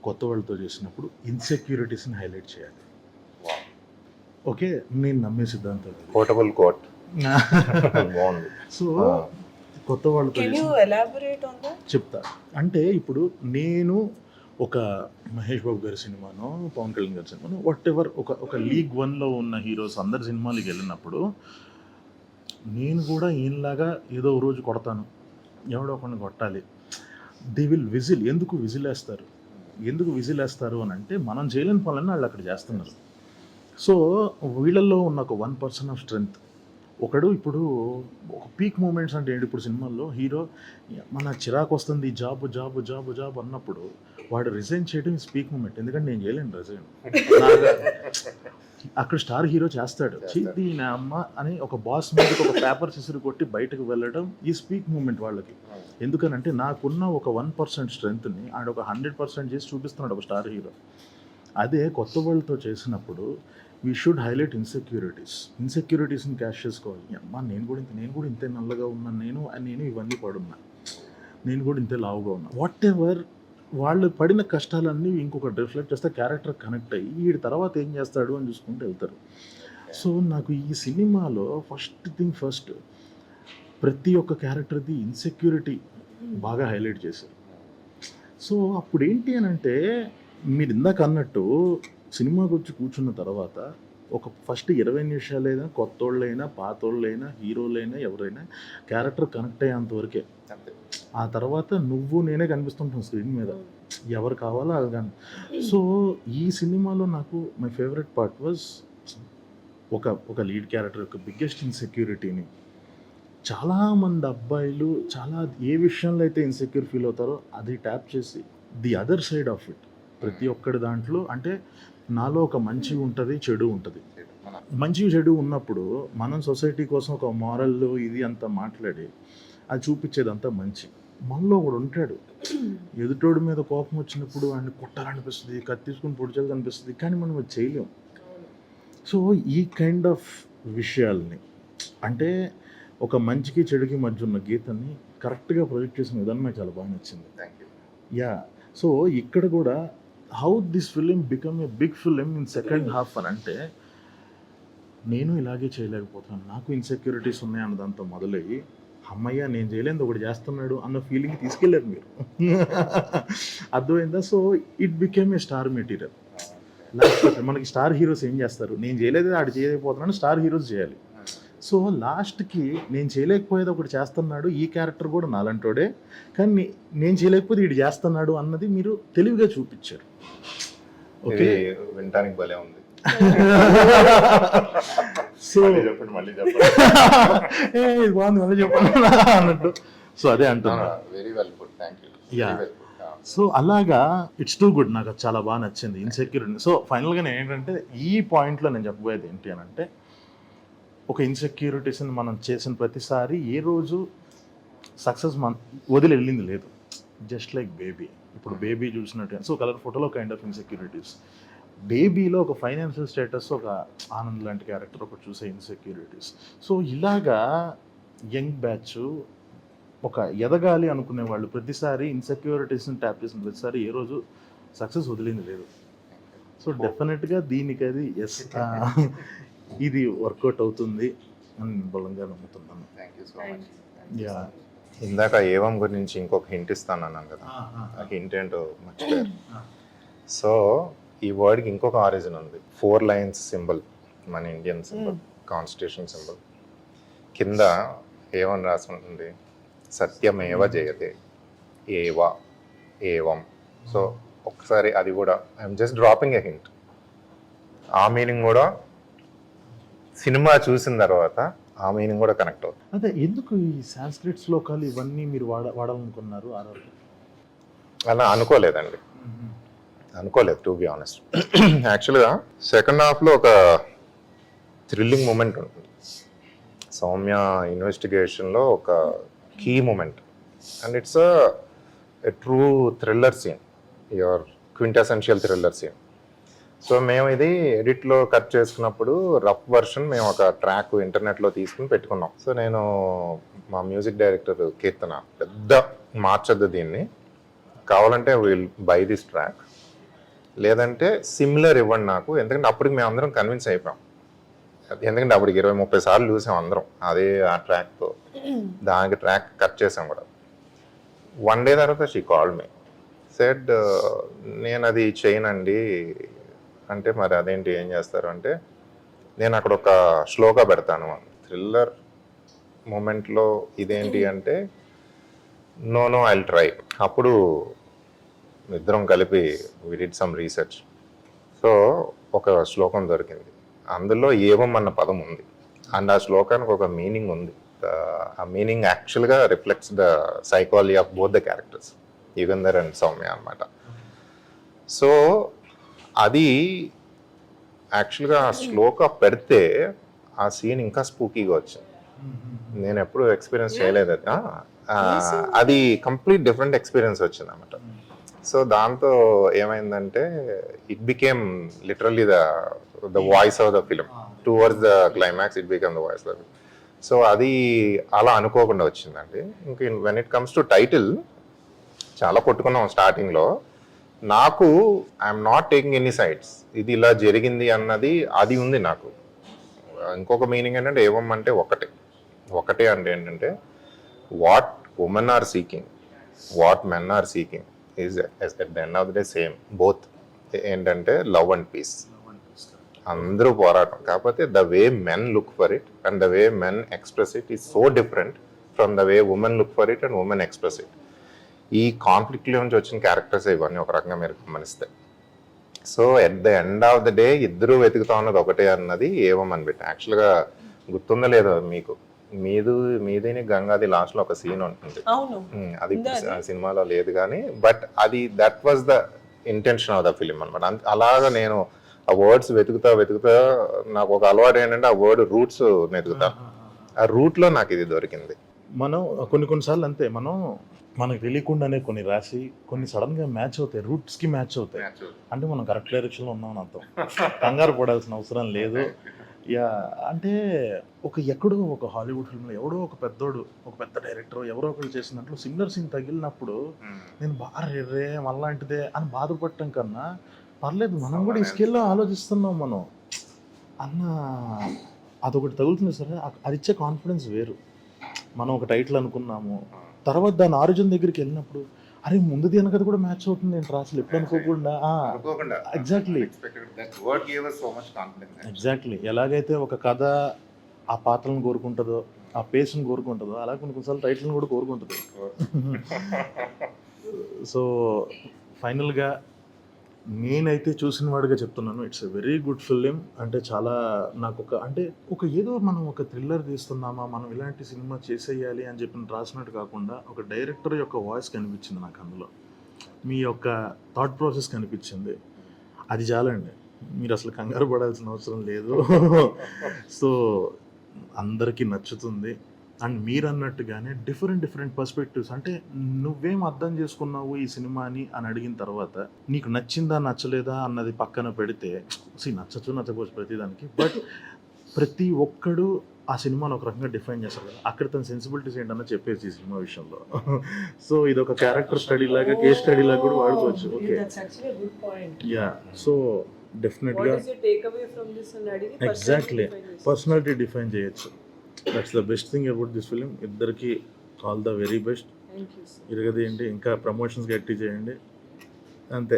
S1: కొత్త వాళ్ళతో చేసినప్పుడు ఇన్సెక్యూరిటీస్ని హైలైట్ చేయాలి. ఓకే, నేను నమ్మే సిద్ధాంతం
S2: పోర్టబుల్ కోట్ బాగుంది.
S1: సో కొత్త వాళ్ళతో
S3: Can you elaborate on that?
S1: చెప్తా. అంటే ఇప్పుడు నేను ఒక మహేష్ బాబు గారి సినిమానో పవన్ కళ్యాణ్ గారి సినిమానో వాట్ ఎవర్ ఒక లీగ్ 1లో ఉన్న హీరోస్ అందరి సినిమాలకి వెళ్ళినప్పుడు నేను కూడా ఈయనలాగా ఏదో రోజు కొడతాను, ఎవడో ఒకరిని కొట్టాలి. They will whistle. ఎందుకు విజిల్ వేస్తారు అని అంటే మనం చేయలేని పనులన్నీ వాళ్ళు అక్కడ చేస్తున్నారు. సో వీళ్ళల్లో ఉన్న ఒక 1% ఆఫ్ స్ట్రెంగ్త్ ఒకడు ఇప్పుడు ఒక పీక్ మూమెంట్స్ అంటే ఏంటి, ఇప్పుడు సినిమాల్లో హీరో మన చిరాకు వస్తుంది జాబ్ అన్నప్పుడు వాడు రిజైన్ చేయడం ఇస్ పీక్ మూమెంట్. ఎందుకంటే నేను చేయలేను రిజైన్. అక్కడ స్టార్ హీరో చేస్తాడు, చిద్ది నా అమ్మ అని ఒక బాస్ మీదకి ఒక పేపర్ సిసిరి కొట్టి బయటకు వెళ్ళడం ఈ స్పీక్ మూమెంట్ వాళ్ళకి. ఎందుకనంటే నాకున్న ఒక 1% స్ట్రెంగ్త్ని ఆడ ఒక 100% చేసి చూపిస్తున్నాడు ఒక స్టార్ హీరో. అదే కొత్త వాళ్ళతో చేసినప్పుడు వీ షుడ్ హైలైట్ ఇన్సెక్యూరిటీస్ని క్యాష్ చేసుకోవాలి. అమ్మా నేను కూడా ఇంతే నల్లగా ఉన్నాను, నేను ఇవన్నీ పడున్నా, నేను కూడా ఇంతే లావుగా ఉన్నా, వాట్ ఎవర్ వాళ్ళు పడిన కష్టాలన్నీ ఇంకొకటి రిఫ్లెక్ట్ చేస్తే క్యారెక్టర్ కనెక్ట్ అయ్యి వీడి తర్వాత ఏం చేస్తాడు అని చూసుకుంటూ వెళ్తారు. సో నాకు ఈ సినిమాలో ఫస్ట్ ప్రతి ఒక్క క్యారెక్టర్ది ఇన్సెక్యూరిటీ బాగా హైలైట్ చేశారు. సో అప్పుడు ఏంటి అని అంటే మీరు ఇందాక అన్నట్టు సినిమాకి వచ్చి కూర్చున్న తర్వాత ఒక ఫస్ట్ 20 నిమిషాలైనా కొత్తోళ్ళైనా పాతోళ్ళైనా హీరోలైనా ఎవరైనా క్యారెక్టర్ కనెక్ట్ అయ్యేంత వరకే. ఆ తర్వాత నువ్వు నేనే కనిపిస్తుంటాం స్క్రీన్ మీద, ఎవరు కావాలో అది కానీ. సో ఈ సినిమాలో నాకు మై ఫేవరెట్ పార్ట్ వాజ్ ఒక లీడ్ క్యారెక్టర్ యొక్క బిగ్గెస్ట్ ఇన్సెక్యూరిటీని చాలామంది అబ్బాయిలు ఏ విషయంలో అయితే ఇన్సెక్యూర్ ఫీల్ అవుతారో అది ట్యాప్ చేసి the other side of it ప్రతి ఒక్కటి దాంట్లో. అంటే నాలో ఒక మంచి ఉంటుంది, చెడు ఉంటుంది. మంచి చెడు ఉన్నప్పుడు మనం సొసైటీ కోసం ఒక మారల్ ఇది అంతా మాట్లాడి అది చూపించేదంతా మంచి. మనలో ఒకడు ఉంటాడు, ఎదుటోడి మీద కోపం వచ్చినప్పుడు వాడిని కొట్టాలనిపిస్తుంది, కత్తి తీసుకుని పొడిచాలనిపిస్తుంది, కానీ మనం అది చేయలేం. సో ఈ కైండ్ ఆఫ్ విషయాల్ని అంటే ఒక మంచికి చెడుకి మధ్య ఉన్న గీతని కరెక్ట్గా ప్రొజెక్ట్ చేసిన విధానం నాకు చాలా బాగా నచ్చింది. యా, సో ఇక్కడ కూడా how this film become a big film in second half అని అంటే నేను ఇలాగే చేయలేకపోతున్నాను, నాకు ఇన్సెక్యూరిటీస్ ఉన్నాయి అన్నదంతా మొదలయ్యి అమ్మయ్య నేను చేయలేదు ఒకటి చేస్తున్నాడు అన్న ఫీలింగ్ తీసుకెళ్ళారు మీరు. అర్థమైందా? So it became a star material. Last మనకి స్టార్ హీరోస్ ఏం చేస్తారు, నేను చేయలేదు ఆడు చేయలేకపోతున్నాను, స్టార్ హీరోస్ చేయాలి. సో లాస్ట్కి నేను చేయలేకపోయేది ఒకటి చేస్తున్నాడు, ఈ క్యారెక్టర్ కూడా నాలంటోడే, కానీ నేను చేయలేకపోతే వీడు చేస్తున్నాడు అన్నది మీరు తెలివిగా చూపించారు. ఓకే,
S2: వినటానికి భలే ఉంది.
S1: సో
S2: చెప్పండి మళ్ళీ
S1: ఇది బాగుంది మళ్ళీ చెప్పండి అన్నట్టు. సో అదే అంటున్నా.
S2: Very well good, thank you.
S1: Yeah, so అలాగా ఇట్స్ టూ గుడ్, నాకు చాలా బాగా నచ్చింది ఇన్సెక్యూరిటీ. సో ఫైనల్గా నేను ఏంటంటే ఈ పాయింట్లో నేను చెప్పబోయేది ఏంటి అని అంటే ఒక ఇన్సెక్యూరిటీస్ని మనం చేసిన ప్రతిసారి ఏ రోజు సక్సెస్ వదిలి వెళ్ళింది లేదు. జస్ట్ లైక్ బేబీ, ఇప్పుడు బేబీ చూసినట్టు సో కలర్ ఫోటోలో కైండ్ ఆఫ్ ఇన్సెక్యూరిటీస్, బేబీలో ఒక ఫైనాన్షియల్ స్టేటస్, ఒక ఆనంద్ లాంటి క్యారెక్టర్ ఒకటి చూసే ఇన్సెక్యూరిటీస్. సో ఇలాగా యంగ్ బ్యాచ్ ఒక ఎదగాలి అనుకునే వాళ్ళు ప్రతిసారి ఇన్సెక్యూరిటీస్ని ట్యాప్ చేసిన ప్రతిసారి ఏ రోజు సక్సెస్ వదిలింది లేదు. సో డెఫినెట్గా దీనికి అది ఎస్ ఇది వర్కౌట్ అవుతుంది అని బలంగా నమ్ముతున్నాను.
S2: Thank you so much.
S1: Yeah,
S2: ఇందాక ఏవం గురించి ఇంకొక హింట్ ఇస్తాను అన్నాను కదా, ఆ హింట్ ఏంటో మర్చిపోయారు. సో ఈ వర్డ్కి ఇంకొక ఆరిజిన్ ఉంది. 4 lines సింబల్, మన ఇండియన్ సింబల్, కాన్స్టిట్యూషన్ సింబల్. కింద ఏమని రాసి ఉంటుంది, సత్యమేవ జయతే ఏవం. సో ఒకసారి అది కూడా I'm just dropping A hint. ఆ మీనింగ్ కూడా సినిమా చూసిన తర్వాత ఆ మీనింగ్ కూడా కనెక్ట్ అవుతుంది.
S1: అదే ఎందుకు ఈ సాంస్క్రిట్ శ్లోకాలు ఇవన్నీ మీరు వాడాలనుకున్నారు?
S2: అలా అనుకోలేదండి. అనుకోలేదు టు బి ఆనెస్ట్. యాక్చువల్గా సెకండ్ హాఫ్లో ఒక థ్రిల్లింగ్ మూమెంట్ ఉంటుంది. సౌమ్య ఇన్వెస్టిగేషన్లో ఒక key moment and it's a true thriller scene, your quintessential thriller scene. So మేము ఇది ఎడిట్లో కట్ చేసుకున్నప్పుడు రఫ్ వర్షన్ మేము ఒక ట్రాక్ ఇంటర్నెట్లో తీసుకుని పెట్టుకున్నాం. సో నేను మా మ్యూజిక్ డైరెక్టర్ కీర్తన పెద్ద మార్చొద్దు దీన్ని, కావాలంటే విల్ బై దిస్ ట్రాక్, లేదంటే సిమిలర్ ఇవ్వండి నాకు, ఎందుకంటే అప్పటికి మేము అందరం కన్విన్స్ అయిపోయాం. ఎందుకంటే అప్పటికి 20-30 సార్లు చూసాం అందరం అదే ఆ ట్రాక్తో, దానికి ట్రాక్ కట్ చేసాం కూడా. వన్ డే తర్వాత షీ కాల్డ్ మీ, సెడ్ నేను అది చేయనండి అంటే, మరి అదేంటి ఏం చేస్తారు అంటే, నేను అక్కడ ఒక శ్లోక పెడతాను థ్రిల్లర్ మూమెంట్లో, ఇదేంటి అంటే నో నో ఐల్ ట్రై. అప్పుడు ఇద్దరం కలిపి we did some research. So ఒక శ్లోకం దొరికింది, అందులో ఏవం అన్న పదం ఉంది అండ్ ఆ శ్లోకానికి ఒక మీనింగ్ ఉంది. ఆ మీనింగ్ యాక్చువల్గా reflects the psychology of both the characters, Yugandhar and Soumya అనమాట. సో అది యాక్చువల్గా ఆ శ్లోక పెడితే ఆ సీన్ ఇంకా స్పూకీగా వచ్చింది. నేను ఎప్పుడు ఎక్స్పీరియన్స్ చేయలేదు అది. అది కంప్లీట్ డిఫరెంట్ ఎక్స్పీరియన్స్ వచ్చింది అనమాట. సో దాంతో ఏమైందంటే it became literally the voice of the film towards the climax, it became the voice of the film. So అది అలా అనుకోకుండా వచ్చిందండి. ఇంక when it comes to title చాలా కొట్టుకున్నాం స్టార్టింగ్లో. నాకు I'm not taking any sides, ఇది ఇలా జరిగింది అన్నది అది ఉంది నాకు. ఇంకొక మీనింగ్ ఏంటంటే ఏవం అంటే ఒకటే అంటే ఏంటంటే what women are seeking, what men are seeking is at the end of the day same, both. ఏంటంటే లవ్ అండ్ పీస్. అందరూ పోరాటం, కాకపోతే the way men look for it and the way men express it is so different from the way women look for it and women express it. ఈ కాన్ఫ్లిక్ట్లో నుంచి వచ్చిన క్యారెక్టర్స్ ఇవన్నీ ఒక రకంగా మీరు గమనిస్తే. So at the end of the day ఇద్దరు వెతుకుతా ఉన్నది ఒకటే అన్నది ఏమని పెట్టి. యాక్చువల్గా గుర్తుందో లేదో మీకు, మీదిని గంగాది లాస్ట్లో ఒక సీన్ ఉంటుంది, అది సినిమాలో లేదు కానీ, బట్ అది that was the intention of the film అనమాట. అలాగా నేను ఆ వర్డ్స్ వెతుకుతా నాకు ఒక అలవాటు ఏంటంటే ఆ వర్డ్ రూట్స్ వెతుకుతా, ఆ రూట్లో నాకు ఇది దొరికింది.
S1: మనం కొన్నిసార్లు అంతే, మనకు తెలియకుండానే కొన్ని రాసి కొన్ని సడన్ గా మ్యాచ్ అవుతాయి, రూట్స్ కి మ్యాచ్ అవుతాయి. అంటే మనం కరెక్ట్ డైరెక్షన్ లో ఉన్నామని అర్థం. కంగారు పడాల్సిన అవసరం లేదు. యా, అంటే ఎక్కడో ఒక హాలీవుడ్ ఫిల్మ్లో ఎవడో ఒక పెద్ద డైరెక్టర్ ఎవరో ఒకరు చేసిన దాంట్లో సిమిలర్ సీన్ తగిలినప్పుడు నేను రే మళ్ళాంటిదే అని బాధపడటం కన్నా, పర్లేదు మనం కూడా ఈ స్కేల్లో ఆలోచిస్తున్నాం మనం అన్న అదొకటి తగులుతుంది సరే, అది ఇచ్చే కాన్ఫిడెన్స్ వేరు. మనం ఒక టైటిల్ అనుకున్నాము, తర్వాత దాని ఆరిజిన్ దగ్గరికి వెళ్ళినప్పుడు అరే ముందుది వెనకది కూడా మ్యాచ్ అవుతుంది ఏంటి అసలు ఎప్పుడు అనుకోకుండా. ఎగ్జాక్ట్లీ ఎలాగైతే ఒక కథ ఆ పాత్రలను కోరుకుంటుందో, ఆ పేస్ని కోరుకుంటుందో, అలా కొన్నిసార్లు టైటిల్ని కూడా కోరుకుంటుంది. సో ఫైనల్గా నేనైతే చూసిన వాడిగా చెప్తున్నాను, it's a very good film. అంటే చాలా నాకు ఏదో మనం ఒక థ్రిల్లర్ తీస్తున్నామా, మనం ఇలాంటి సినిమా చేసేయాలి అని చెప్పి రాసినట్టు కాకుండా ఒక డైరెక్టర్ యొక్క వాయిస్ కనిపించింది నాకు అందులో, మీ యొక్క థాట్ ప్రాసెస్ కనిపించింది. అది చాలండి, మీరు అసలు కంగారు పడాల్సిన అవసరం లేదు. సో అందరికీ నచ్చుతుంది. అండ్ మీరు అన్నట్టుగానే డిఫరెంట్ పర్స్పెక్టివ్స్, అంటే నువ్వేం అర్థం చేసుకున్నావు ఈ సినిమాని అని అడిగిన తర్వాత నీకు నచ్చిందా నచ్చలేదా అన్నది పక్కన పెడితే, నచ్చకపోవచ్చు ప్రతిదానికి, బట్ ప్రతి ఒక్కడు ఆ సినిమాను ఒక రకంగా డిఫైన్ చేస్తారు కదా, అక్కడ తన సెన్సిబిలిటీస్ ఏంటన్నా చెప్పేసి ఈ సినిమా విషయంలో. సో ఇది ఒక క్యారెక్టర్ స్టడీ లాగా, కేస్ స్టడీ లాగా కూడా వాడుకోవచ్చు. Okay, yeah. సో డెఫినెట్గా ఎగ్జాక్ట్లీ పర్సనాలిటీ డిఫైన్ చేయొచ్చు. That's the best thing about this film. ఇద్దరికి ఆల్ ద వెరీ బెస్ట్. ఇరగది ఏంటి, ఇంకా ప్రమోషన్స్ గట్టి చేయండి అంతే,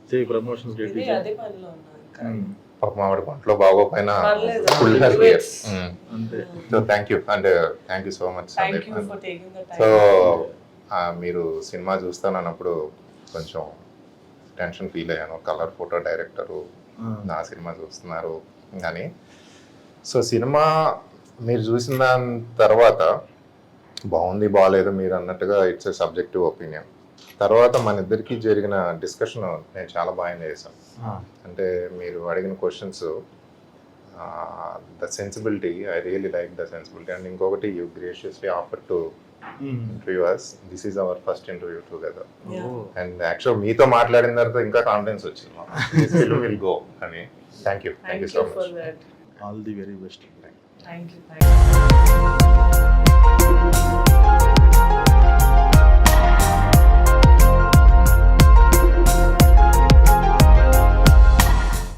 S1: చేయి ప్రమోషన్స్ గట్టి చేయండి.
S2: మామిడి పంటలో బాగోపోయినా
S1: అంతే.
S2: So thank you so much. So మీరు సినిమా చూస్తానన్నప్పుడు కొంచెం టెన్షన్ ఫీల్ అయ్యాను, కలర్ ఫోటో డైరెక్టరు నా సినిమా చూస్తున్నారు కానీ. సో సినిమా మీరు చూసిన దాని తర్వాత బాగుంది బాగాలేదు మీరు అన్నట్టుగా ఇట్స్ ఎ సబ్జెక్టివ్ ఒపీనియన్. తర్వాత మన ఇద్దరికి జరిగిన డిస్కషన్ నేను చాలా బాగా ఎంజాయ్ చేశాను. అంటే మీరు అడిగిన questions, the sensibility, I really like the sensibility. And ఇంకొకటి, you graciously offer to interview us. This is our first interview together. And actual మీతో మాట్లాడిన తర్వాత ఇంకా కాన్ఫిడెన్స్ వచ్చింది విల్ గో అని. Thank you so
S3: for
S2: much.
S3: that.
S1: All the very best.
S3: Thank you.